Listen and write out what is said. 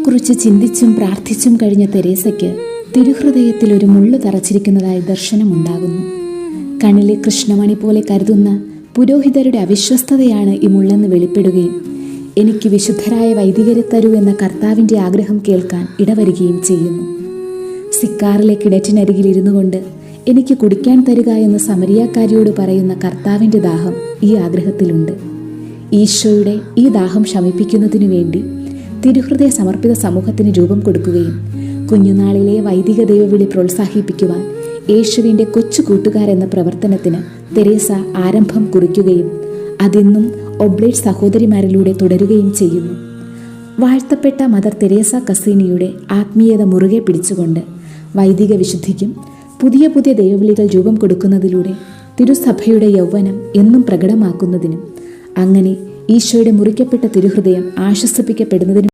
ഈശോയെക്കുറിച്ച് ചിന്തിച്ചും പ്രാർത്ഥിച്ചും കഴിഞ്ഞ തെരേസയ്ക്ക് തിരുഹൃദയത്തിൽ ഒരു മുള്ളു തറച്ചിരിക്കുന്നതായി ദർശനമുണ്ടാകുന്നു. കണ്ണിലെ കൃഷ്ണമണി പോലെ കരുതുന്ന പുരോഹിതരുടെ അവിശ്വസ്തതയാണ് ഈ മുള്ളെന്ന് വെളിപ്പെടുകയും എനിക്ക് വിശുദ്ധരായ വൈദികരെ തരൂ എന്ന കർത്താവിൻ്റെ ആഗ്രഹം കേൾക്കാൻ ഇടവരികയും ചെയ്യുന്നു. സിക്കാറിലെ കിണറ്റിനരികിൽ ഇരുന്നു കൊണ്ട് എനിക്ക് കുടിക്കാൻ തരിക എന്ന് സമരിയാക്കാരിയോട് പറയുന്ന കർത്താവിൻ്റെ ദാഹം ഈ ആഗ്രഹത്തിലുണ്ട്. ഈശോയുടെ ഈ ദാഹം ശമിപ്പിക്കുന്നതിനു വേണ്ടി തിരുഹൃദയ സമർപ്പിത സമൂഹത്തിന് രൂപം കൊടുക്കുകയും കുഞ്ഞുനാളിലെ വൈദിക ദൈവവിളി പ്രോത്സാഹിപ്പിക്കുവാൻ യേശുവിൻ്റെ കൊച്ചു കൂട്ടുകാരെന്ന പ്രവർത്തനത്തിന് തെരേസ ആരംഭം കുറിക്കുകയും അതിന്നും ഒബ്ലേറ്റ് സഹോദരിമാരിലൂടെ തുടരുകയും ചെയ്യുന്നു. വാഴ്ത്തപ്പെട്ട മദർ തെരേസ കസീനിയുടെ ആത്മീയത മുറുകെ പിടിച്ചുകൊണ്ട് വൈദിക വിശുദ്ധിക്കും പുതിയ പുതിയ ദൈവവിളികൾ രൂപം കൊടുക്കുന്നതിലൂടെ തിരുസഭയുടെ യൗവനം എന്നും പ്രകടമാക്കുന്നതിനും അങ്ങനെ ഈശോയുടെ മുറിക്കപ്പെട്ട തിരുഹൃദയം ആശ്വസിപ്പിക്കപ്പെടുന്നതിനും